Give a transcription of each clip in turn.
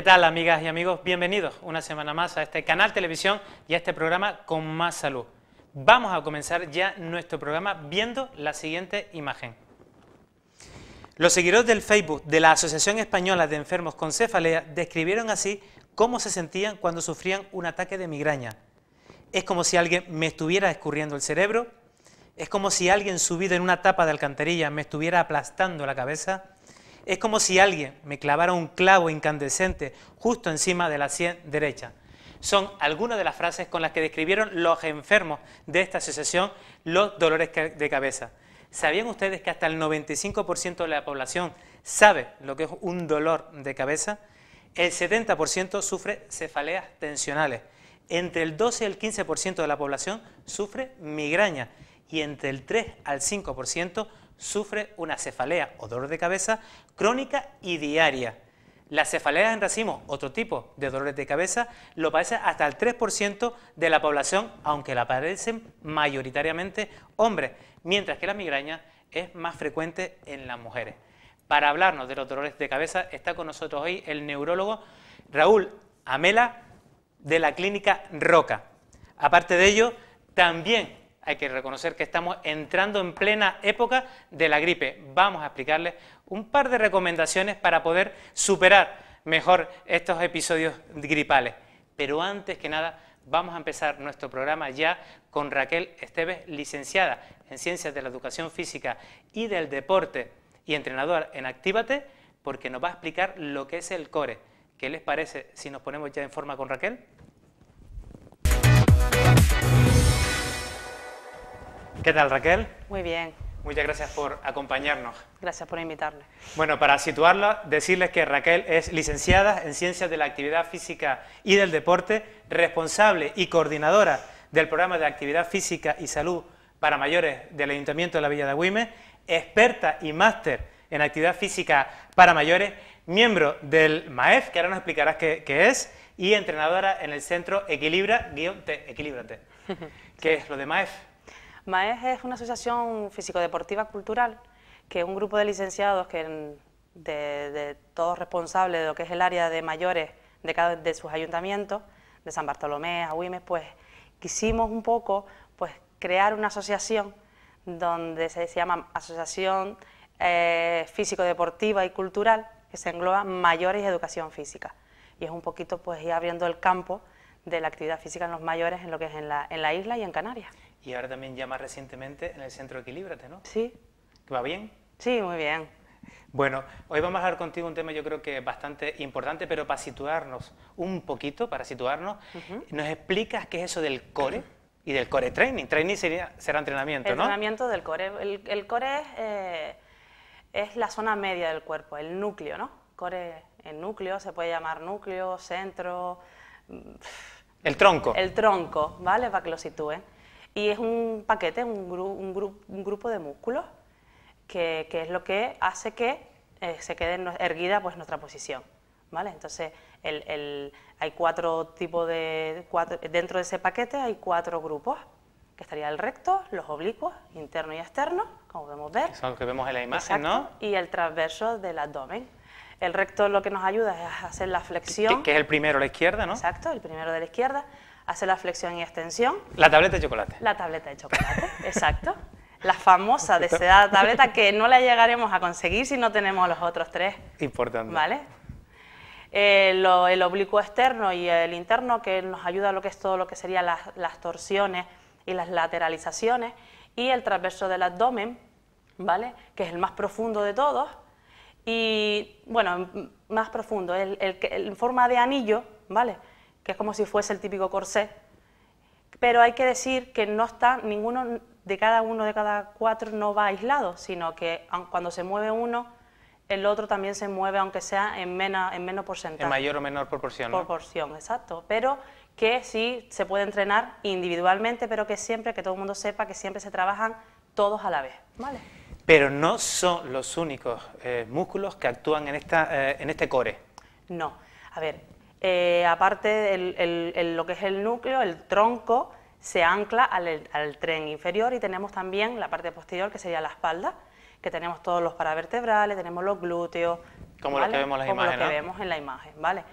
¿Qué tal, amigas y amigos? Bienvenidos una semana más a este canal televisión y a este programa Con Más Salud. Vamos a comenzar ya nuestro programa viendo la siguiente imagen. Los seguidores del Facebook de la Asociación Española de Enfermos con Cefalea describieron así cómo se sentían cuando sufrían un ataque de migraña. Es como si alguien me estuviera escurriendo el cerebro, es como si alguien subido en una tapa de alcantarilla me estuviera aplastando la cabeza, es como si alguien me clavara un clavo incandescente justo encima de la sien derecha. Son algunas de las frases con las que describieron los enfermos de esta asociación los dolores de cabeza. ¿Sabían ustedes que hasta el 95% de la población sabe lo que es un dolor de cabeza? El 70% sufre cefaleas tensionales, entre el 12 y el 15% de la población sufre migraña y entre el 3 al 5% sufre una cefalea o dolor de cabeza crónica y diaria. Las cefaleas en racimo, otro tipo de dolores de cabeza, lo padece hasta el 3% de la población, aunque la padecen mayoritariamente hombres, mientras que la migraña es más frecuente en las mujeres. Para hablarnos de los dolores de cabeza está con nosotros hoy el neurólogo Raúl Amela de la Clínica Roca. Aparte de ello, también hay que reconocer que estamos entrando en plena época de la gripe. Vamos a explicarles un par de recomendaciones para poder superar mejor estos episodios gripales. Pero antes que nada, vamos a empezar nuestro programa ya con Raquel Esteves, licenciada en Ciencias de la Educación Física y del Deporte y entrenadora en Actívate, porque nos va a explicar lo que es el core. ¿Qué les parece si nos ponemos ya en forma con Raquel? ¿Qué tal, Raquel? Muy bien. Muchas gracias por acompañarnos. Gracias por invitarme. Bueno, para situarla, decirles que Raquel es licenciada en Ciencias de la Actividad Física y del Deporte, responsable y coordinadora del programa de Actividad Física y Salud para mayores del Ayuntamiento de la Villa de Agüimes, experta y máster en Actividad Física para mayores, miembro del MAEF, que ahora nos explicarás qué es, y entrenadora en el centro Equilíbrate. ¿Qué es lo de MAEF? MAEF es una asociación físico-deportiva cultural, que es un grupo de licenciados que de todos responsables de lo que es el área de mayores de sus ayuntamientos, de San Bartolomé, Agüimes, pues quisimos un poco pues crear una asociación donde se llama Asociación Físico-Deportiva y Cultural, que se engloba mayores y educación física. Y es un poquito pues ir abriendo el campo de la actividad física en los mayores en lo que es en la isla y en Canarias. Y ahora también ya más recientemente en el centro Equilíbrate, ¿no? Sí. ¿Va bien? Sí, muy bien. Bueno, hoy vamos a hablar contigo un tema yo creo que bastante importante, pero para situarnos un poquito, ¿nos explicas qué es eso del core y del core training? Training será entrenamiento, ¿no? Entrenamiento del core. El core es la zona media del cuerpo, el núcleo, ¿no? Core, el núcleo, se puede llamar núcleo, centro... El tronco. El tronco, ¿vale? Para que lo sitúen. Y es un paquete, un grupo de músculos que es lo que hace que se quede erguida pues nuestra posición, ¿vale? Entonces hay cuatro tipos dentro de ese paquete hay 4 grupos, que estaría el recto, los oblicuos, interno y externo, como podemos ver. Son los que vemos en la imagen, exacto, ¿no? y el transverso del abdomen. El recto lo que nos ayuda es hacer la flexión. Que es el primero a la izquierda, ¿no? Exacto, el primero de la izquierda. Hacer la flexión y extensión. La tableta de chocolate. La tableta de chocolate, exacto. La famosa deseada tableta que no la llegaremos a conseguir si no tenemos los otros 3. Importante. ¿Vale? El oblicuo externo y el interno, que nos ayuda a lo que es todo lo que serían las torsiones y las lateralizaciones. Y el transverso del abdomen, ¿vale? Que es el más profundo de todos. Y, bueno, más profundo, en forma de anillo, ¿vale? Que es como si fuese el típico corsé, pero hay que decir que no está, ninguno de cada 4 no va aislado, sino que cuando se mueve uno, el otro también se mueve, aunque sea en menos porcentaje. En mayor o menor proporción, ¿no? Proporción, exacto, pero que sí se puede entrenar individualmente, pero que siempre, que todo el mundo sepa que siempre se trabajan todos a la vez, ¿vale? Pero no son los únicos músculos que actúan en este core. No, a ver... aparte lo que es el núcleo, el tronco, se ancla al tren inferior y tenemos también la parte posterior que sería la espalda, que tenemos todos los paravertebrales, tenemos los glúteos, Como ¿vale? lo que vemos en la imagen, Como lo que ¿no? vemos en la imagen, ¿vale?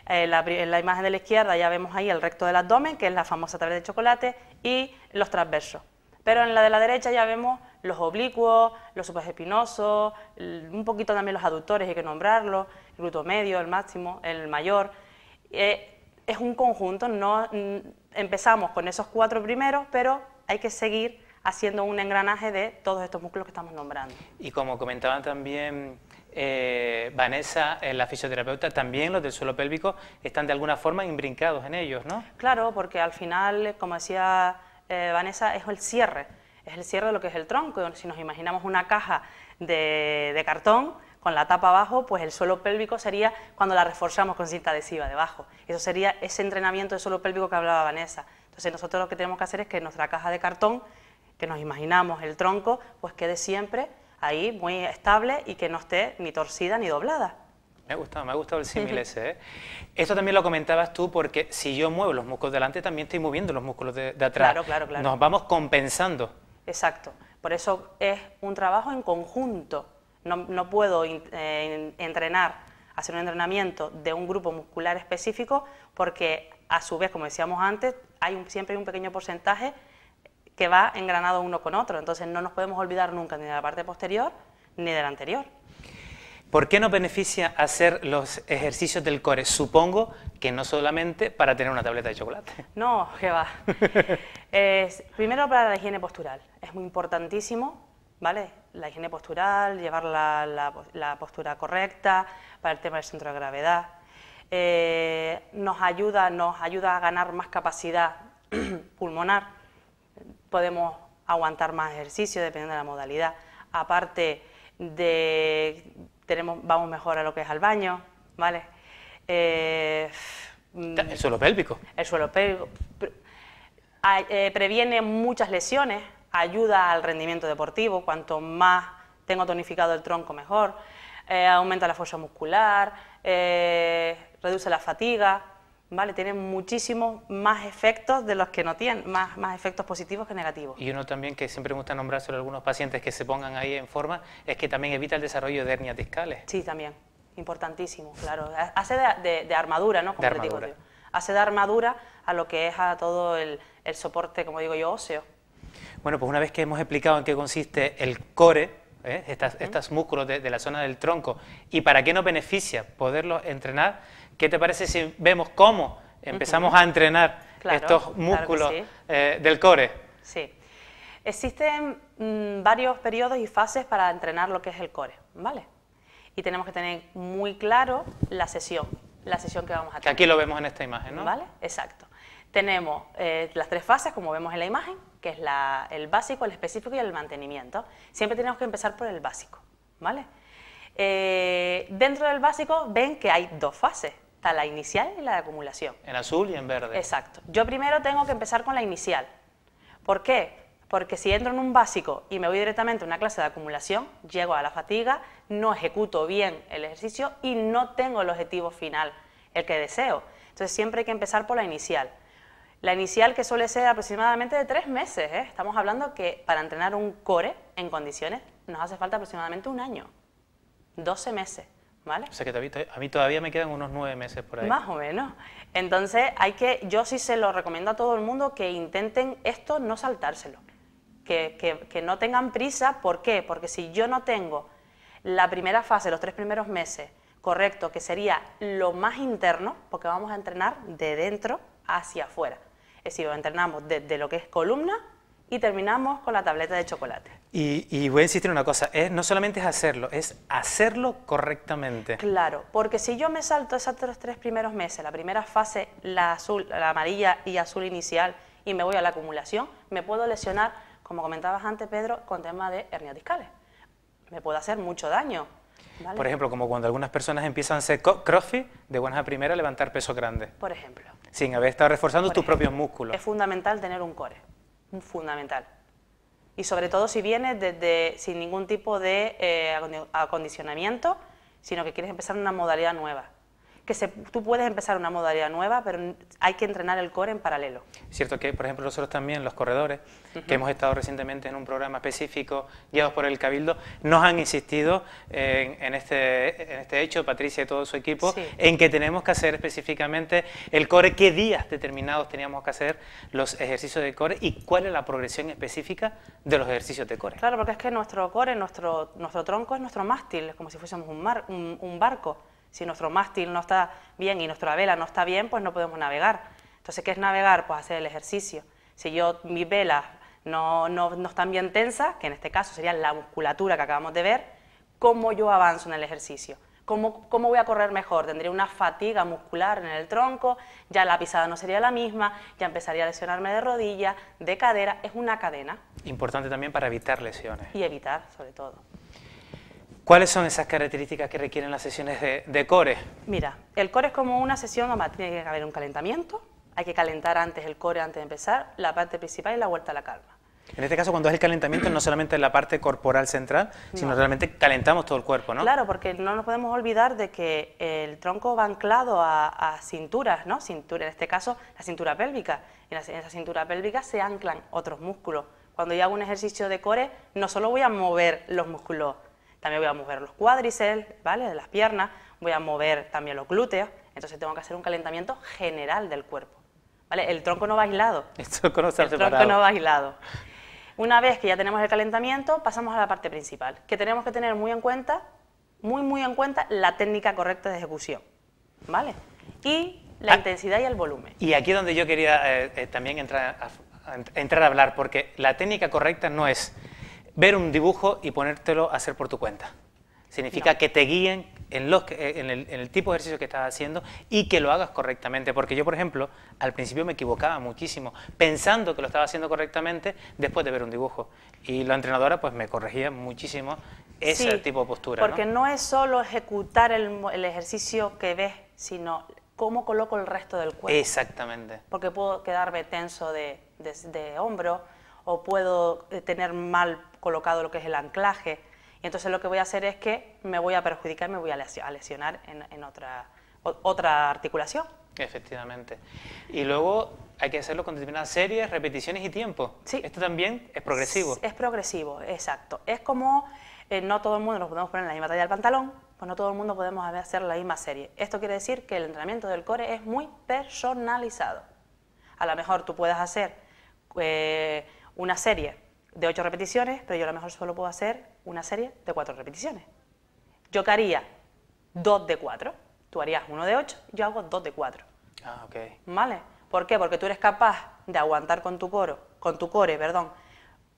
En la imagen de la izquierda ya vemos ahí el recto del abdomen, que es la famosa tableta de chocolate, y los transversos. Pero en la de la derecha ya vemos los oblicuos, los supraespinosos, un poquito también los aductores, hay que nombrarlos, el glúteo medio, el máximo, el mayor. Es un conjunto, no empezamos con esos 4 primeros, pero hay que seguir haciendo un engranaje de todos estos músculos que estamos nombrando. Y como comentaban también Vanessa, la fisioterapeuta, también los del suelo pélvico están de alguna forma imbrincados en ellos, ¿no? Claro, porque al final, como decía Vanessa, es el cierre de lo que es el tronco. Si nos imaginamos una caja de cartón con la tapa abajo, pues el suelo pélvico sería cuando la reforzamos con cinta adhesiva debajo. Eso sería ese entrenamiento de suelo pélvico que hablaba Vanessa. Entonces nosotros lo que tenemos que hacer es que nuestra caja de cartón, que nos imaginamos el tronco, pues quede siempre ahí muy estable y que no esté ni torcida ni doblada. Me ha gustado el símil ese, ¿eh? Esto también lo comentabas tú porque si yo muevo los músculos delante, también estoy moviendo los músculos de atrás. Claro. Nos vamos compensando. Exacto. Por eso es un trabajo en conjunto. No puedo entrenar, hacer un entrenamiento de un grupo muscular específico porque, a su vez, como decíamos antes, siempre hay un pequeño porcentaje que va engranado uno con otro. Entonces no nos podemos olvidar nunca ni de la parte posterior ni de la anterior. ¿Por qué nos beneficia hacer los ejercicios del core? Supongo que no solamente para tener una tableta de chocolate. No, que va. Primero para la higiene postural. Es muy importantísimo, ¿vale? La higiene postural, llevar la postura correcta, para el tema del centro de gravedad. Nos ayuda a ganar más capacidad pulmonar. Podemos aguantar más ejercicio dependiendo de la modalidad. Aparte vamos mejor a lo que es al baño, ¿vale? El suelo pélvico. El suelo pélvico previene muchas lesiones, ayuda al rendimiento deportivo, cuanto más tengo tonificado el tronco mejor, aumenta la fuerza muscular, reduce la fatiga, ¿vale? Tiene muchísimos más efectos de los que no tienen, más efectos positivos que negativos. Y uno también que siempre me gusta nombrárselo a algunos pacientes que se pongan ahí en forma, es que también evita el desarrollo de hernias discales. Sí, también, importantísimo, claro. Hace de armadura, ¿no? Como De te digo, armadura. hace de armadura a lo que es a todo el soporte, como digo yo, óseo. Bueno, pues una vez que hemos explicado en qué consiste el core, estos músculos de la zona del tronco, y para qué nos beneficia poderlos entrenar, ¿qué te parece si vemos cómo empezamos a entrenar estos músculos del core? Sí. Existen varios periodos y fases para entrenar lo que es el core, ¿vale? Y tenemos que tener muy claro la sesión que vamos a tener. Que aquí lo vemos en esta imagen, ¿no? ¿Vale? Exacto. Tenemos las 3 fases, como vemos en la imagen, que es el básico, el específico y el mantenimiento. Siempre tenemos que empezar por el básico, ¿vale? Dentro del básico ven que hay 2 fases, está la inicial y la de acumulación. En azul y en verde. Exacto. Yo primero tengo que empezar con la inicial. ¿Por qué? Porque si entro en un básico y me voy directamente a una clase de acumulación, llego a la fatiga, no ejecuto bien el ejercicio y no tengo el objetivo final, el que deseo. Entonces siempre hay que empezar por la inicial. La inicial, que suele ser aproximadamente de 3 meses, ¿eh? Estamos hablando que para entrenar un core en condiciones nos hace falta aproximadamente 1 año, 12 meses, ¿vale? O sea que a mí todavía me quedan unos 9 meses por ahí. Más o menos. Entonces yo sí se lo recomiendo a todo el mundo que intenten esto, no saltárselo, que no tengan prisa. ¿Por qué? Porque si yo no tengo la primera fase, los 3 primeros meses, correcto, que sería lo más interno, porque vamos a entrenar de dentro hacia afuera. Es decir, entrenamos desde lo que es columna y terminamos con la tableta de chocolate. Y voy a insistir en una cosa, no solamente es hacerlo correctamente. Claro, porque si yo me salto esos 3 primeros meses, la primera fase, la amarilla y azul inicial, y me voy a la acumulación, me puedo lesionar, como comentabas antes, Pedro, con temas de hernias discales. Me puede hacer mucho daño, ¿vale? Por ejemplo, como cuando algunas personas empiezan a hacer crossfit, de buenas a primeras levantar peso grande. Por ejemplo. Sin haber estado reforzando tus propios músculos. Es fundamental tener un core, fundamental. Y sobre todo si vienes sin ningún tipo de acondicionamiento, sino que quieres empezar una modalidad nueva. tú puedes empezar una modalidad nueva, pero hay que entrenar el core en paralelo. Cierto que, por ejemplo, nosotros también, los corredores, que hemos estado recientemente en un programa específico guiados por el Cabildo, nos han insistido en este hecho, Patricia y todo su equipo, Sí. en que tenemos que hacer específicamente el core, qué días determinados teníamos que hacer los ejercicios de core y cuál es la progresión específica de los ejercicios de core. Claro, porque es que nuestro core, nuestro tronco es nuestro mástil, es como si fuésemos un barco. Si nuestro mástil no está bien y nuestra vela no está bien, pues no podemos navegar. Entonces, ¿qué es navegar? Pues hacer el ejercicio. Si mis velas no están bien tensas, que en este caso sería la musculatura que acabamos de ver, ¿cómo yo avanzo en el ejercicio? ¿Cómo voy a correr mejor? Tendría una fatiga muscular en el tronco, ya la pisada no sería la misma, ya empezaría a lesionarme de rodilla, de cadera, es una cadena. Importante también para evitar lesiones. Y evitar, sobre todo. ¿Cuáles son esas características que requieren las sesiones de core? Mira, el core es como una sesión, además tiene que haber un calentamiento, hay que calentar antes el core antes de empezar, la parte principal y la vuelta a la calma. En este caso, cuando es el calentamiento, no solamente en la parte corporal central, sino realmente calentamos todo el cuerpo, ¿no? Claro, porque no nos podemos olvidar de que el tronco va anclado a cinturas, ¿no? Cintura, en este caso, la cintura pélvica. En esa cintura pélvica se anclan otros músculos. Cuando yo hago un ejercicio de core, no solo voy a mover los músculos, también voy a mover los cuádriceps, ¿vale?, de las piernas, voy a mover también los glúteos, entonces tengo que hacer un calentamiento general del cuerpo, ¿vale? El tronco no va aislado. Esto conoce el tronco no va aislado. Una vez que ya tenemos el calentamiento, pasamos a la parte principal, que tenemos que tener muy en cuenta la técnica correcta de ejecución, ¿vale? Y la intensidad y el volumen. Y aquí es donde yo quería también entrar a hablar, porque la técnica correcta no es ver un dibujo y ponértelo a hacer por tu cuenta. Significa que te guíen en el tipo de ejercicio que estás haciendo y que lo hagas correctamente. Porque yo, por ejemplo, al principio me equivocaba muchísimo, pensando que lo estaba haciendo correctamente después de ver un dibujo. Y la entrenadora pues me corregía muchísimo ese tipo de postura. Porque no es solo ejecutar el ejercicio que ves, sino cómo coloco el resto del cuerpo. Exactamente. Porque puedo quedarme tenso de hombro o puedo tener mal colocado lo que es el anclaje. Y entonces lo que voy a hacer es que me voy a perjudicar, me voy a lesionar en otra articulación. Efectivamente. Y luego hay que hacerlo con determinadas series, repeticiones y tiempo. Sí. Esto también es progresivo. Es progresivo, exacto. Es como no todo el mundo nos podemos poner en la misma talla del pantalón, pues no todo el mundo podemos hacer la misma serie. Esto quiere decir que el entrenamiento del core es muy personalizado. A lo mejor tú puedes hacer una serie de 8 repeticiones, pero yo a lo mejor solo puedo hacer una serie de 4 repeticiones. Yo que haría 2 de 4, tú harías 1 de 8, yo hago 2 de 4. Ah, ok. ¿Vale? ¿Por qué? Porque tú eres capaz de aguantar con tu core,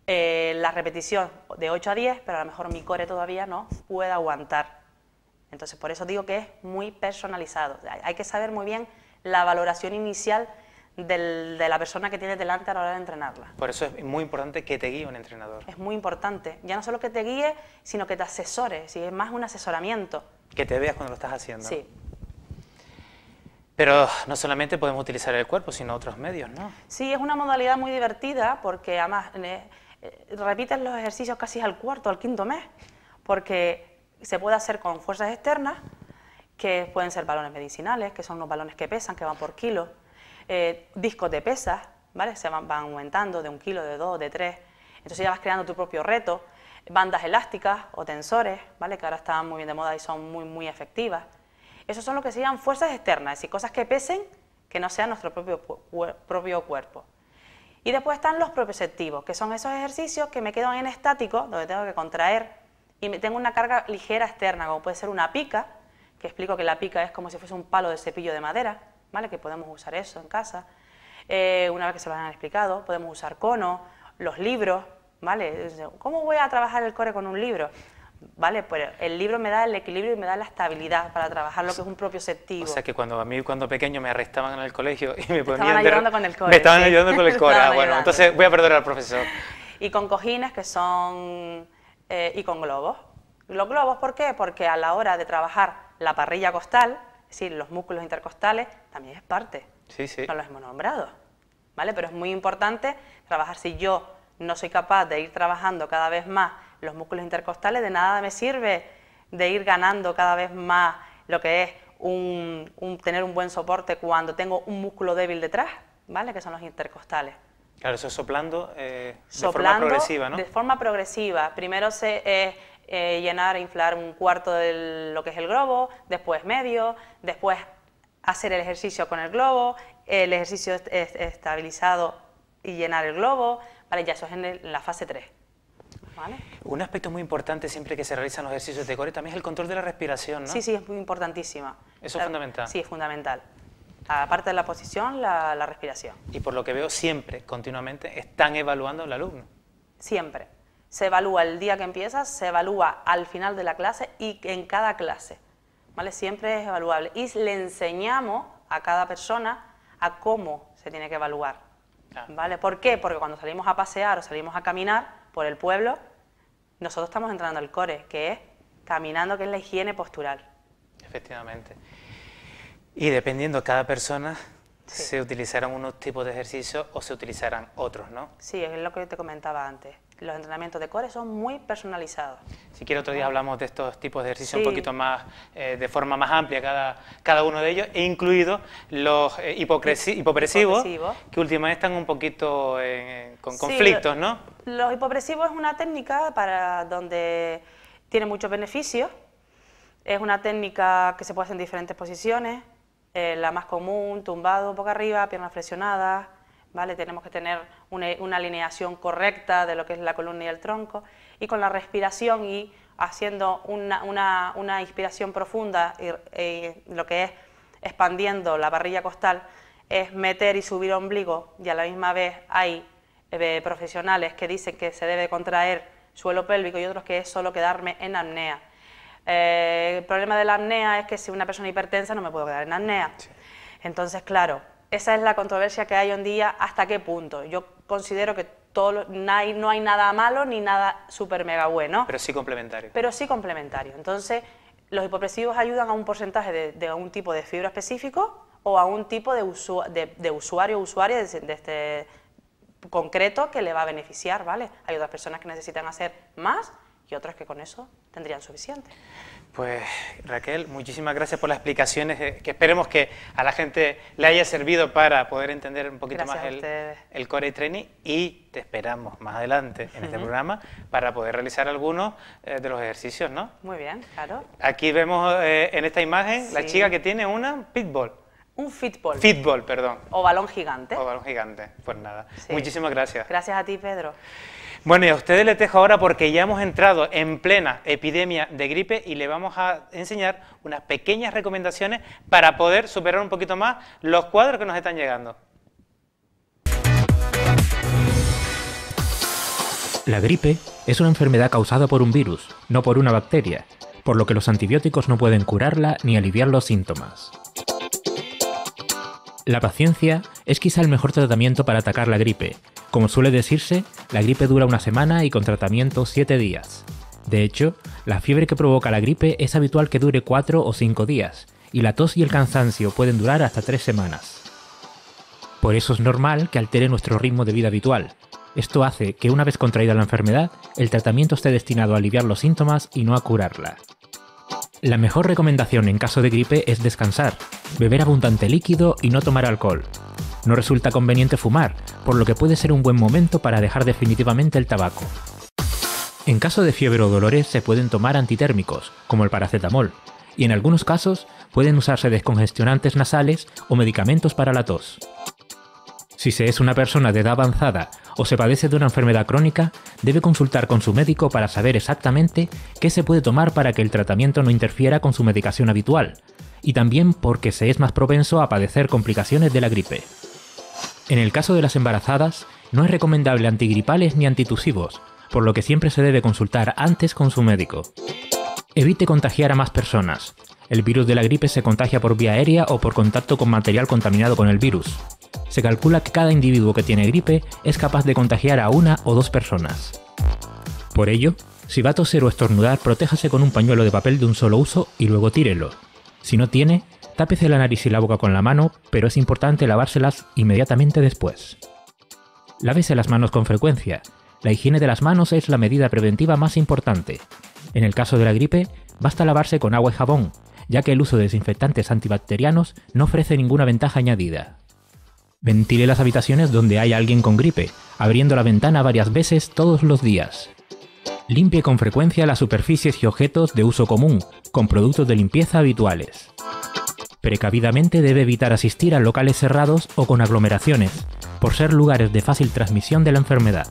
la repetición de 8 a 10, pero a lo mejor mi core todavía no puede aguantar. Entonces, por eso digo que es muy personalizado. Hay que saber muy bien la valoración inicial de la persona que tienes delante a la hora de entrenarla. Por eso es muy importante que te guíe un entrenador. Es muy importante, ya no solo que te guíe, sino que te asesore, es más un asesoramiento. Que te veas cuando lo estás haciendo. Sí. Pero no solamente podemos utilizar el cuerpo, sino otros medios, ¿no? Sí, es una modalidad muy divertida porque además repites los ejercicios casi al cuarto, al quinto mes, porque se puede hacer con fuerzas externas, que pueden ser balones medicinales, que son unos balones que pesan, que van por kilo, discos de pesas, ¿vale? Se van aumentando de 1 kilo, de 2, de 3, entonces ya vas creando tu propio reto, bandas elásticas o tensores, ¿vale?, que ahora están muy bien de moda y son muy, muy efectivas. Esos son lo que se llaman fuerzas externas, es decir, cosas que pesen, que no sean nuestro propio cuerpo. Y después están los propioceptivos, que son esos ejercicios que me quedan en estático, donde tengo que contraer y tengo una carga ligera externa, como puede ser una pica, que explico que la pica es como si fuese un palo de cepillo de madera, ¿vale?, que podemos usar eso en casa. Una vez que se lo han explicado, podemos usar conos, los libros, ¿vale? ¿Cómo voy a trabajar el core con un libro? ¿Vale? Pues el libro me da el equilibrio y me da la estabilidad para trabajar lo que es un propioceptivo. O sea que cuando pequeño me arrestaban en el colegio y me ponían... Estaban ayudando con el core. Me estaban ayudando con el core. Ah, bueno, ayudando. entonces voy a perder al profesor. Y con cojines que son... y con globos. ¿Los globos por qué? Porque a la hora de trabajar la parrilla costal, es decir, los músculos intercostales, también es parte. Sí, sí. No los hemos nombrado, ¿vale? Pero es muy importante trabajar. Si yo no soy capaz de ir trabajando cada vez más los músculos intercostales, de nada me sirve de ir ganando cada vez más lo que es tener un buen soporte cuando tengo un músculo débil detrás, ¿vale? Que son los intercostales. Claro, eso soplando, de forma progresiva, ¿no? De forma progresiva. Primero llenar e inflar un cuarto de lo que es el globo, después medio, después hacer el ejercicio con el globo, el ejercicio estabilizado y llenar el globo, ¿vale? Ya eso es en la fase 3. ¿Vale? Un aspecto muy importante siempre que se realizan los ejercicios de core también es el control de la respiración, ¿no? Sí, sí, es muy importantísima. Eso es fundamental. Sí, es fundamental. Aparte de la posición, la respiración. Y por lo que veo siempre, continuamente, están evaluando al alumno. Siempre. Se evalúa el día que empiezas, se evalúa al final de la clase y en cada clase, ¿vale? Siempre es evaluable. Y le enseñamos a cada persona a cómo se tiene que evaluar, ¿vale? ¿Por qué? Porque cuando salimos a pasear o salimos a caminar por el pueblo, nosotros estamos entrando al core, que es caminando, que es la higiene postural. Efectivamente. Y dependiendo de cada persona, se utilizarán unos tipos de ejercicios o se utilizarán otros, ¿no? Sí, es lo que te comentaba antes. Los entrenamientos de core son muy personalizados. Si quiere otro día hablamos de estos tipos de ejercicios un poquito más, de forma más amplia cada uno de ellos, e incluidos los hipopresivos, que últimamente están un poquito con conflictos, ¿no? Los hipopresivos es una técnica para donde tiene muchos beneficios. Es una técnica que se puede hacer en diferentes posiciones. La más común, tumbado, boca arriba, piernas flexionadas, ¿vale? Tenemos que tener una alineación correcta de lo que es la columna y el tronco, y con la respiración y haciendo una inspiración profunda y lo que es expandiendo la barrilla costal, es meter y subir ombligo, y a la misma vez hay profesionales que dicen que se debe contraer suelo pélvico y otros que es solo quedarme en apnea. El problema de la apnea es que si una persona hipertensa no me puedo quedar en apnea. Sí. Entonces, claro, esa es la controversia que hay hoy en día, hasta qué punto. Yo considero que no hay nada malo ni nada súper mega bueno. Pero sí complementario. Pero sí complementario. Entonces, los hipopresivos ayudan a un porcentaje de un tipo de fibra específico o a un tipo de usuario o usuaria de este concreto que le va a beneficiar, ¿vale? Hay otras personas que necesitan hacer más y otras que con eso tendrían suficiente. Pues Raquel, muchísimas gracias por las explicaciones, que esperemos que a la gente le haya servido para poder entender un poquito más el core training, y te esperamos más adelante en este programa para poder realizar algunos de los ejercicios, ¿no? Muy bien, claro. Aquí vemos en esta imagen la chica que tiene una pitbull. Un fitball. Fitball, perdón. O balón gigante. O balón gigante, pues nada. Sí. Muchísimas gracias. Gracias a ti, Pedro. Bueno, y a ustedes les dejo ahora porque ya hemos entrado en plena epidemia de gripe y le vamos a enseñar unas pequeñas recomendaciones para poder superar un poquito más los cuadros que nos están llegando. La gripe es una enfermedad causada por un virus, no por una bacteria, por lo que los antibióticos no pueden curarla ni aliviar los síntomas. La paciencia es quizá el mejor tratamiento para atacar la gripe. Como suele decirse, la gripe dura una semana y con tratamiento 7 días. De hecho, la fiebre que provoca la gripe es habitual que dure 4 o 5 días, y la tos y el cansancio pueden durar hasta 3 semanas. Por eso es normal que altere nuestro ritmo de vida habitual. Esto hace que una vez contraída la enfermedad, el tratamiento esté destinado a aliviar los síntomas y no a curarla. La mejor recomendación en caso de gripe es descansar, beber abundante líquido y no tomar alcohol. No resulta conveniente fumar, por lo que puede ser un buen momento para dejar definitivamente el tabaco. En caso de fiebre o dolores se pueden tomar antitérmicos, como el paracetamol, y en algunos casos pueden usarse descongestionantes nasales o medicamentos para la tos. Si se es una persona de edad avanzada o se padece de una enfermedad crónica, debe consultar con su médico para saber exactamente qué se puede tomar para que el tratamiento no interfiera con su medicación habitual, y también porque se es más propenso a padecer complicaciones de la gripe. En el caso de las embarazadas, no es recomendable antigripales ni antitusivos, por lo que siempre se debe consultar antes con su médico. Evite contagiar a más personas. El virus de la gripe se contagia por vía aérea o por contacto con material contaminado con el virus. Se calcula que cada individuo que tiene gripe es capaz de contagiar a 1 o 2 personas. Por ello, si va a toser o estornudar, protéjase con un pañuelo de papel de un solo uso y luego tírelo. Si no tiene, tápese la nariz y la boca con la mano, pero es importante lavárselas inmediatamente después. Lávese las manos con frecuencia. La higiene de las manos es la medida preventiva más importante. En el caso de la gripe, basta lavarse con agua y jabón, ya que el uso de desinfectantes antibacterianos no ofrece ninguna ventaja añadida. Ventile las habitaciones donde hay alguien con gripe, abriendo la ventana varias veces todos los días. Limpie con frecuencia las superficies y objetos de uso común, con productos de limpieza habituales. Precavidamente debe evitar asistir a locales cerrados o con aglomeraciones, por ser lugares de fácil transmisión de la enfermedad.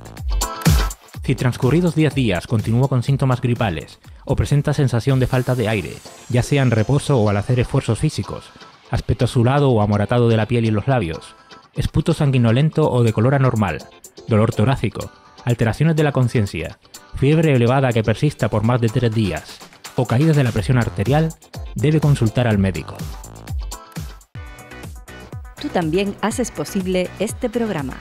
Si transcurridos 10 días continúa con síntomas gripales o presenta sensación de falta de aire, ya sea en reposo o al hacer esfuerzos físicos, aspecto azulado o amoratado de la piel y los labios, esputo sanguinolento o de color anormal, dolor torácico, alteraciones de la conciencia, fiebre elevada que persista por más de 3 días o caídas de la presión arterial, debe consultar al médico. Tú también haces posible este programa.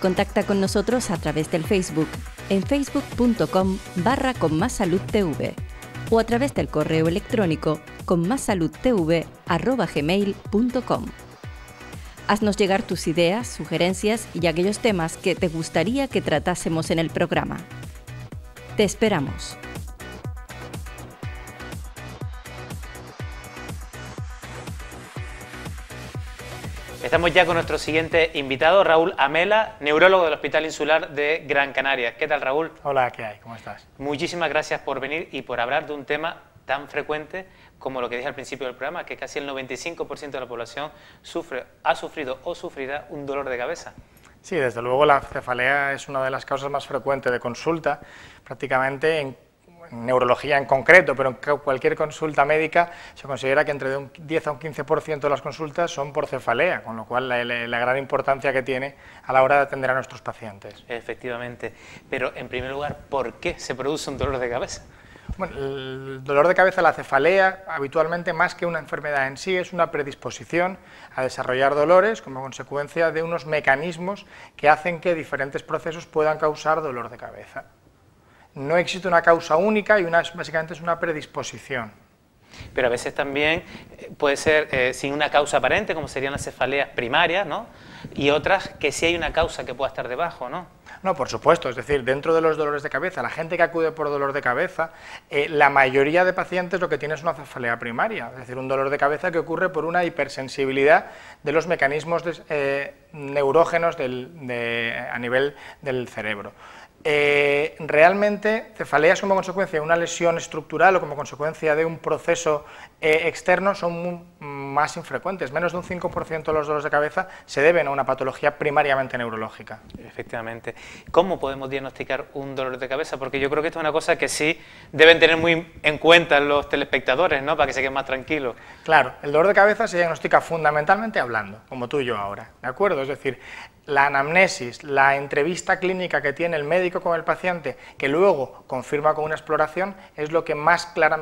Contacta con nosotros a través del Facebook, en facebook.com/conmassaludtv o a través del correo electrónico conmassaludtv@gmail.com. Haznos llegar tus ideas, sugerencias y aquellos temas que te gustaría que tratásemos en el programa. Te esperamos. Estamos ya con nuestro siguiente invitado, Raúl Amela, neurólogo del Hospital Insular de Gran Canaria. ¿Qué tal, Raúl? Hola, ¿qué hay? ¿Cómo estás? Muchísimas gracias por venir y por hablar de un tema tan frecuente como lo que dije al principio del programa, que casi el 95% de la población ha sufrido o sufrirá un dolor de cabeza. Sí, desde luego la cefalea es una de las causas más frecuentes de consulta, prácticamente en neurología en concreto, pero en cualquier consulta médica se considera que entre un 10 a un 15% de las consultas son por cefalea, con lo cual la gran importancia que tiene a la hora de atender a nuestros pacientes. Efectivamente, pero en primer lugar, ¿por qué se produce un dolor de cabeza? Bueno, el dolor de cabeza, la cefalea, habitualmente más que una enfermedad en sí, es una predisposición a desarrollar dolores como consecuencia de unos mecanismos que hacen que diferentes procesos puedan causar dolor de cabeza. No existe una causa única y básicamente es una predisposición. Pero a veces también puede ser sin una causa aparente, como serían las cefaleas primarias, ¿no? Y otras que sí hay una causa que pueda estar debajo, ¿no? No, por supuesto, es decir, dentro de los dolores de cabeza, la gente que acude por dolor de cabeza, la mayoría de pacientes lo que tiene es una cefalea primaria, es decir, un dolor de cabeza que ocurre por una hipersensibilidad de los mecanismos neurógenos a nivel del cerebro. Realmente cefaleas como consecuencia de una lesión estructural o como consecuencia de un proceso externo son más infrecuentes, menos de un 5% de los dolores de cabeza se deben a una patología primariamente neurológica. Efectivamente. ¿Cómo podemos diagnosticar un dolor de cabeza? Porque yo creo que esto es una cosa que sí deben tener muy en cuenta los telespectadores, ¿no? Para que se queden más tranquilos. Claro, el dolor de cabeza se diagnostica fundamentalmente hablando, como tú y yo ahora, ¿de acuerdo? Es decir, la anamnesis, la entrevista clínica que tiene el médico con el paciente, que luego confirma con una exploración, es lo que más clara,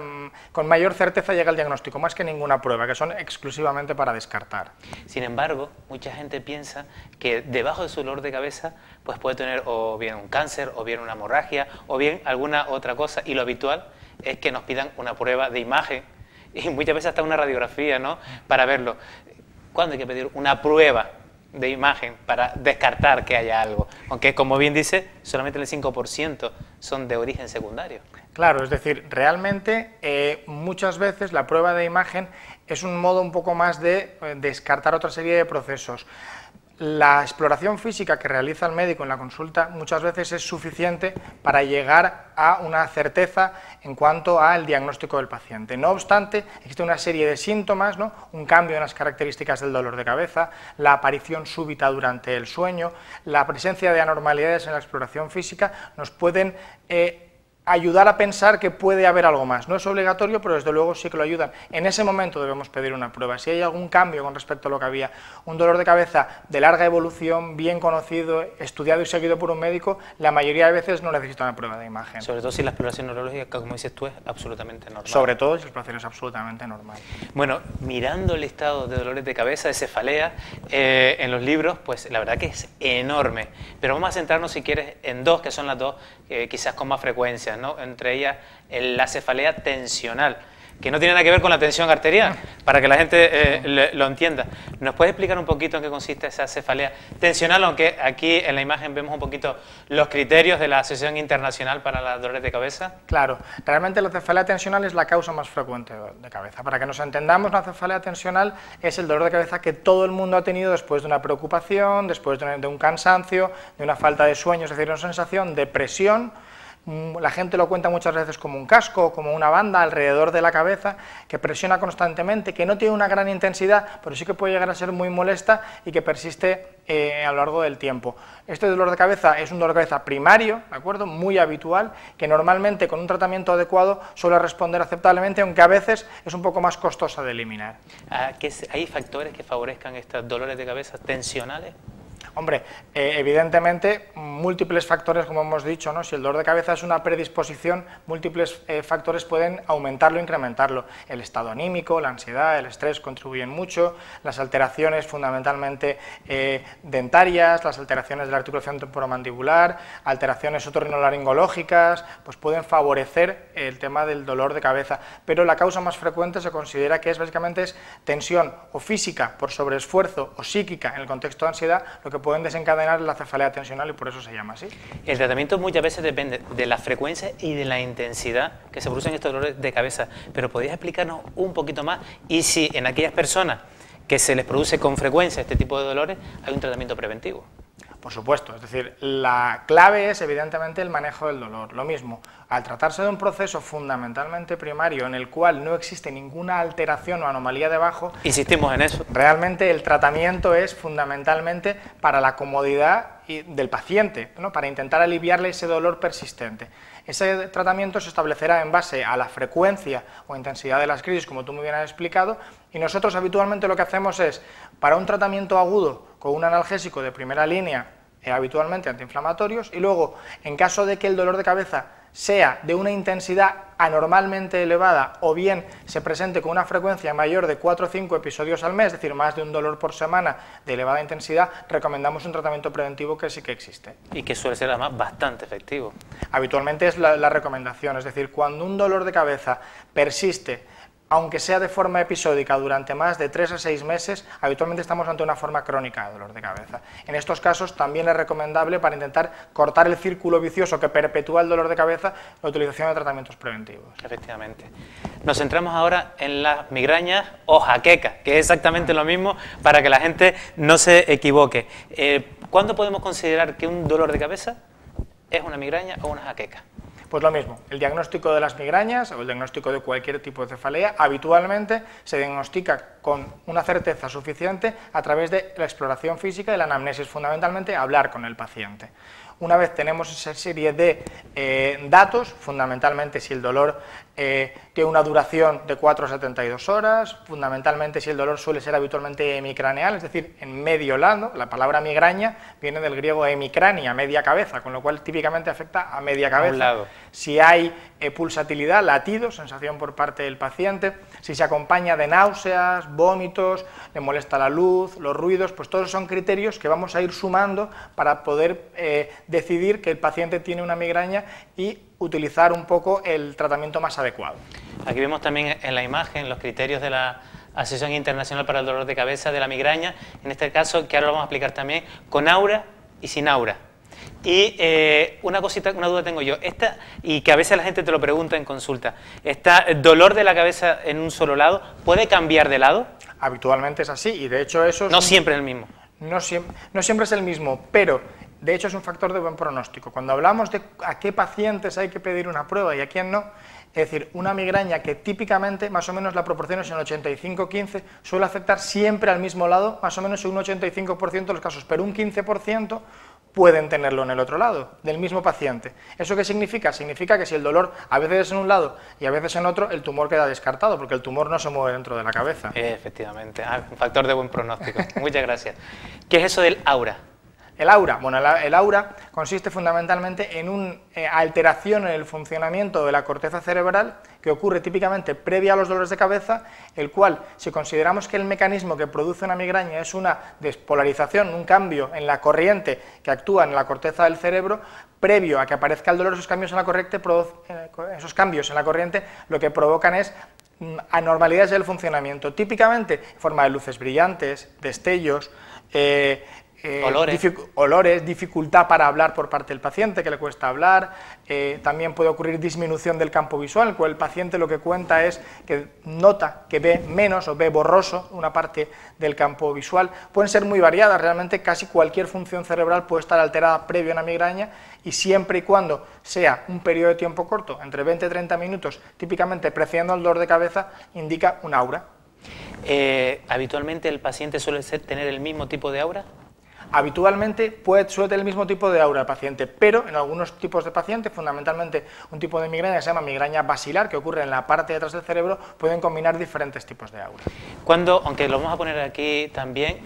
con mayor certeza llega al diagnóstico, más que ninguna prueba, que son exclusivamente para descartar. Sin embargo, mucha gente piensa que debajo de su dolor de cabeza pues puede tener o bien un cáncer, o bien una hemorragia, o bien alguna otra cosa, y lo habitual es que nos pidan una prueba de imagen, y muchas veces hasta una radiografía, ¿no?, para verlo. ¿Cuándo hay que pedir una prueba de imagen para descartar que haya algo? Aunque, como bien dice, solamente el 5% son de origen secundario. Claro, es decir, realmente muchas veces la prueba de imagen es un modo un poco más de descartar otra serie de procesos. La exploración física que realiza el médico en la consulta muchas veces es suficiente para llegar a una certeza en cuanto al diagnóstico del paciente. No obstante, existe una serie de síntomas, ¿no?, un cambio en las características del dolor de cabeza, la aparición súbita durante el sueño, la presencia de anormalidades en la exploración física, nos pueden ayudar a pensar que puede haber algo más. No es obligatorio, pero desde luego sí que lo ayudan. En ese momento debemos pedir una prueba. Si hay algún cambio con respecto a lo que había, un dolor de cabeza de larga evolución, bien conocido, estudiado y seguido por un médico, la mayoría de veces no necesita una prueba de imagen. Sobre todo si la exploración neurológica, como dices tú, es absolutamente normal. Sobre todo si la exploración es absolutamente normal. Bueno, mirando el listado de dolores de cabeza, de cefalea, en los libros, pues la verdad que es enorme. Pero vamos a centrarnos, si quieres, en dos, que son las dos quizás con más frecuencia, ¿no? Entre ellas la cefalea tensional. que no tiene nada que ver con la tensión arterial, para que la gente lo entienda. ¿Nos puede explicar un poquito en qué consiste esa cefalea tensional? Aunque aquí en la imagen vemos un poquito los criterios de la Asociación Internacional para los Dolores de Cabeza. Claro, realmente la cefalea tensional es la causa más frecuente de cabeza. Para que nos entendamos, la cefalea tensional es el dolor de cabeza que todo el mundo ha tenido después de una preocupación, después de un cansancio, de una falta de sueño, es decir, una sensación de presión. La gente lo cuenta muchas veces como un casco, como una banda alrededor de la cabeza que presiona constantemente, que no tiene una gran intensidad, pero sí que puede llegar a ser muy molesta y que persiste a lo largo del tiempo. Este dolor de cabeza es un dolor de cabeza primario, ¿de acuerdo?, muy habitual, que normalmente con un tratamiento adecuado suele responder aceptablemente, aunque a veces es un poco más costosa de eliminar. ¿Hay factores que favorezcan estos dolores de cabeza tensionales? Hombre, evidentemente, múltiples factores, como hemos dicho, ¿no? Si el dolor de cabeza es una predisposición, múltiples factores pueden aumentarlo o incrementarlo. El estado anímico, la ansiedad, el estrés contribuyen mucho, las alteraciones fundamentalmente dentarias, las alteraciones de la articulación temporomandibular, alteraciones otorrinolaringológicas, pues pueden favorecer el tema del dolor de cabeza, pero la causa más frecuente se considera que básicamente es tensión o física por sobreesfuerzo o psíquica en el contexto de ansiedad, lo que pueden desencadenar la cefalea tensional y por eso se llama así. El tratamiento muchas veces depende de la frecuencia y de la intensidad que se producen estos dolores de cabeza, pero ¿podrías explicarnos un poquito más? Y si en aquellas personas que se les produce con frecuencia este tipo de dolores, hay un tratamiento preventivo. Por supuesto, es decir, la clave es evidentemente el manejo del dolor. Lo mismo, al tratarse de un proceso fundamentalmente primario en el cual no existe ninguna alteración o anomalía debajo, insistimos en eso. Realmente el tratamiento es fundamentalmente para la comodidad del paciente, ¿no?, para intentar aliviarle ese dolor persistente. Ese tratamiento se establecerá en base a la frecuencia o intensidad de las crisis, como tú muy bien has explicado, y nosotros habitualmente lo que hacemos es, para un tratamiento agudo con un analgésico de primera línea, habitualmente antiinflamatorios, y luego, en caso de que el dolor de cabeza sea de una intensidad anormalmente elevada o bien se presente con una frecuencia mayor de 4 o 5 episodios al mes, es decir, más de un dolor por semana de elevada intensidad, recomendamos un tratamiento preventivo que sí que existe. Y que suele ser además bastante efectivo. Habitualmente es la recomendación, es decir, cuando un dolor de cabeza persiste, aunque sea de forma episódica durante más de 3 a 6 meses, habitualmente estamos ante una forma crónica de dolor de cabeza. En estos casos también es recomendable, para intentar cortar el círculo vicioso que perpetúa el dolor de cabeza, la utilización de tratamientos preventivos. Efectivamente. Nos centramos ahora en las migrañas o jaquecas, que es exactamente lo mismo para que la gente no se equivoque. ¿Cuándo podemos considerar que un dolor de cabeza es una migraña o una jaqueca? Pues lo mismo, el diagnóstico de las migrañas o el diagnóstico de cualquier tipo de cefalea habitualmente se diagnostica con una certeza suficiente a través de la exploración física y la anamnesis, fundamentalmente hablar con el paciente. Una vez tenemos esa serie de datos, fundamentalmente si el dolor tiene una duración de 4 a 72 horas, fundamentalmente si el dolor suele ser habitualmente hemicraneal, es decir, en medio lado, la palabra migraña viene del griego hemicrania, media cabeza, con lo cual típicamente afecta a media cabeza. A un lado. Si hay pulsatilidad, latidos, sensación por parte del paciente, si se acompaña de náuseas, vómitos, le molesta la luz, los ruidos, pues todos son criterios que vamos a ir sumando para poder decidir que el paciente tiene una migraña y utilizar un poco el tratamiento más adecuado. Aquí vemos también en la imagen los criterios de la Asociación Internacional para el Dolor de Cabeza de la Migraña, en este caso, que ahora lo vamos a explicar también, con aura y sin aura. Y una duda tengo yo, y que a veces la gente te lo pregunta en consulta, ¿el dolor de la cabeza en un solo lado puede cambiar de lado? Habitualmente es así, y de hecho eso... No siempre es el mismo. No siempre es el mismo, pero de hecho es un factor de buen pronóstico. Cuando hablamos de a qué pacientes hay que pedir una prueba y a quién no, es decir, una migraña que típicamente, más o menos la proporción es en 85-15, suele afectar siempre al mismo lado, más o menos en un 85% de los casos, pero un 15% pueden tenerlo en el otro lado, del mismo paciente. ¿Eso qué significa? Significa que si el dolor a veces es en un lado y a veces en otro, el tumor queda descartado, porque el tumor no se mueve dentro de la cabeza. Efectivamente, un factor de buen pronóstico. Muchas gracias. ¿Qué es eso del aura? El aura, bueno, el aura consiste fundamentalmente en una alteración en el funcionamiento de la corteza cerebral que ocurre típicamente previa a los dolores de cabeza, el cual, si consideramos que el mecanismo que produce una migraña es una despolarización, un cambio en la corriente que actúa en la corteza del cerebro, previo a que aparezca el dolor, esos cambios en la corriente lo que provocan es anormalidades del funcionamiento, típicamente en forma de luces brillantes, destellos, olores, dificultad para hablar por parte del paciente, que le cuesta hablar, también puede ocurrir disminución del campo visual, el paciente lo que cuenta es que nota que ve menos o ve borroso una parte del campo visual. Pueden ser muy variadas, realmente casi cualquier función cerebral puede estar alterada previo a una migraña, y siempre y cuando sea un periodo de tiempo corto, entre 20 y 30 minutos, típicamente precediendo al dolor de cabeza, indica un aura. ¿Habitualmente el paciente suele tener el mismo tipo de aura? Habitualmente suele tener el mismo tipo de aura el paciente, pero en algunos tipos de pacientes, fundamentalmente un tipo de migraña que se llama migraña basilar, que ocurre en la parte de atrás del cerebro, pueden combinar diferentes tipos de aura. Aunque lo vamos a poner aquí también,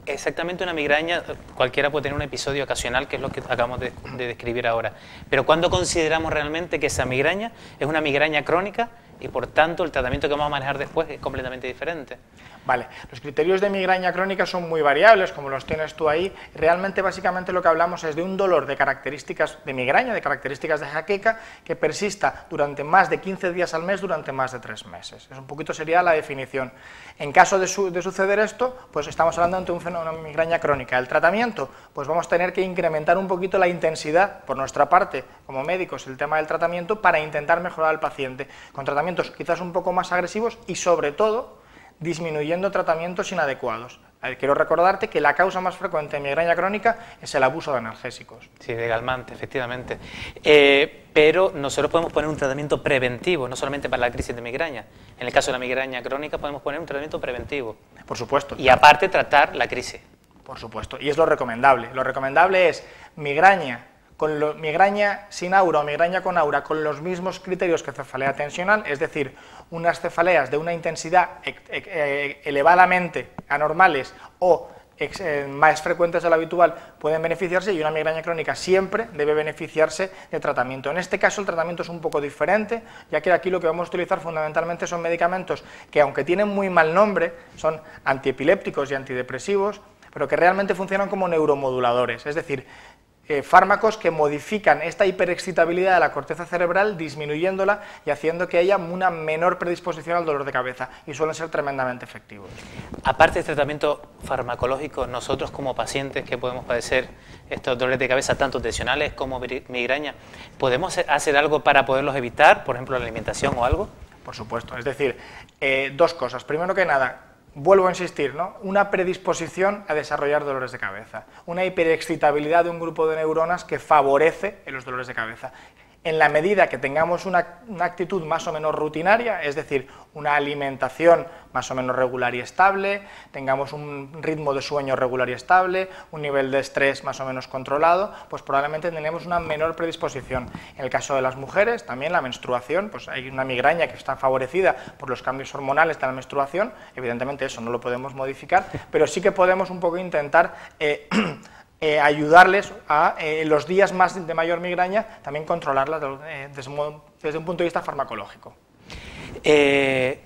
exactamente una migraña, cualquiera puede tener un episodio ocasional, que es lo que acabamos de describir ahora, pero ¿cuándo consideramos realmente que esa migraña es una migraña crónica y por tanto el tratamiento que vamos a manejar después es completamente diferente? Vale, los criterios de migraña crónica son muy variables, como los tienes tú ahí. Realmente, básicamente, lo que hablamos es de un dolor de características de migraña, de características de jaqueca, que persista durante más de 15 días al mes, durante más de 3 meses. Es un poquito sería la definición. En caso de suceder esto, pues estamos hablando de un fenómeno de migraña crónica. El tratamiento, pues vamos a tener que incrementar un poquito la intensidad, por nuestra parte, como médicos, el tema del tratamiento, para intentar mejorar al paciente, con tratamientos quizás un poco más agresivos y, sobre todo, disminuyendo tratamientos inadecuados. Quiero recordarte que la causa más frecuente de migraña crónica es el abuso de analgésicos. Sí, de calmante, efectivamente. Pero nosotros podemos poner un tratamiento preventivo, no solamente para la crisis de migraña. En el caso de la migraña crónica podemos poner un tratamiento preventivo. Por supuesto. Y aparte tratar la crisis. Por supuesto, y es lo recomendable. Lo recomendable es migraña sin aura o migraña con aura con los mismos criterios que cefalea tensional, es decir, unas cefaleas de una intensidad elevadamente anormales o más frecuentes de lo habitual pueden beneficiarse, y una migraña crónica siempre debe beneficiarse de tratamiento. En este caso el tratamiento es un poco diferente, ya que aquí lo que vamos a utilizar fundamentalmente son medicamentos que, aunque tienen muy mal nombre, son antiepilépticos y antidepresivos, pero que realmente funcionan como neuromoduladores, es decir, fármacos que modifican esta hiperexcitabilidad de la corteza cerebral, disminuyéndola y haciendo que haya una menor predisposición al dolor de cabeza, y suelen ser tremendamente efectivos. Aparte del tratamiento farmacológico, nosotros como pacientes que podemos padecer estos dolores de cabeza, tanto tensionales como migraña, ¿podemos hacer algo para poderlos evitar, por ejemplo la alimentación o algo? Por supuesto, es decir, dos cosas. Primero que nada, vuelvo a insistir, ¿no? Una predisposición a desarrollar dolores de cabeza, una hiperexcitabilidad de un grupo de neuronas que favorece los dolores de cabeza. En la medida que tengamos una actitud más o menos rutinaria, es decir, una alimentación más o menos regular y estable, tengamos un ritmo de sueño regular y estable, un nivel de estrés más o menos controlado, pues probablemente tendremos una menor predisposición. En el caso de las mujeres, también la menstruación, pues hay una migraña que está favorecida por los cambios hormonales de la menstruación, evidentemente eso no lo podemos modificar, pero sí que podemos un poco intentar ayudarles a los días de mayor migraña, también controlarla desde un punto de vista farmacológico.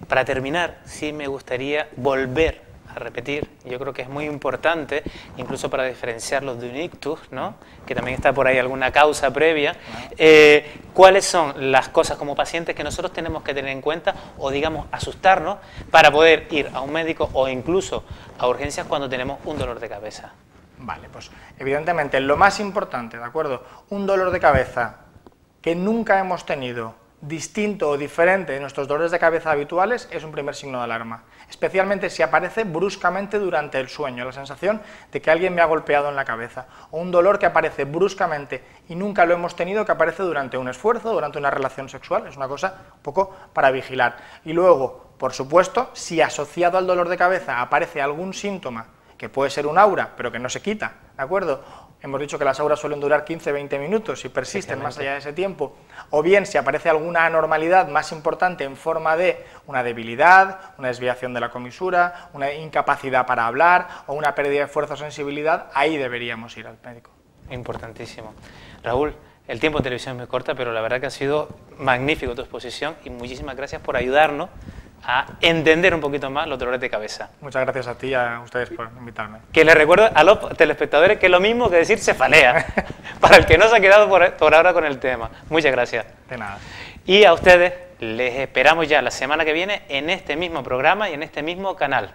Para terminar, sí me gustaría volver a repetir, yo creo que es muy importante, incluso para diferenciarlos de un ictus, ¿no? Que también está por ahí alguna causa previa, cuáles son las cosas como pacientes que nosotros tenemos que tener en cuenta, o digamos asustarnos, para poder ir a un médico o incluso a urgencias cuando tenemos un dolor de cabeza. Vale, pues evidentemente lo más importante, ¿de acuerdo? Un dolor de cabeza que nunca hemos tenido, distinto o diferente de nuestros dolores de cabeza habituales, es un primer signo de alarma, especialmente si aparece bruscamente durante el sueño, la sensación de que alguien me ha golpeado en la cabeza, o un dolor que aparece bruscamente y nunca lo hemos tenido, que aparece durante un esfuerzo, durante una relación sexual, es una cosa un poco para vigilar. Y luego, por supuesto, si asociado al dolor de cabeza aparece algún síntoma, que puede ser un aura, pero que no se quita, ¿de acuerdo? Hemos dicho que las auras suelen durar 15-20 minutos y persisten más allá de ese tiempo. O bien, si aparece alguna anormalidad más importante en forma de una debilidad, una desviación de la comisura, una incapacidad para hablar o una pérdida de fuerza o sensibilidad, ahí deberíamos ir al médico. Importantísimo. Raúl, el tiempo en televisión es muy corta, pero la verdad que ha sido magnífico tu exposición y muchísimas gracias por ayudarnos a entender un poquito más los dolores de cabeza. Muchas gracias a ti y a ustedes por invitarme. Que les recuerdo a los telespectadores que es lo mismo que decir cefalea, para el que no se ha quedado por ahora con el tema. Muchas gracias. De nada. Y a ustedes les esperamos ya la semana que viene en este mismo programa y en este mismo canal.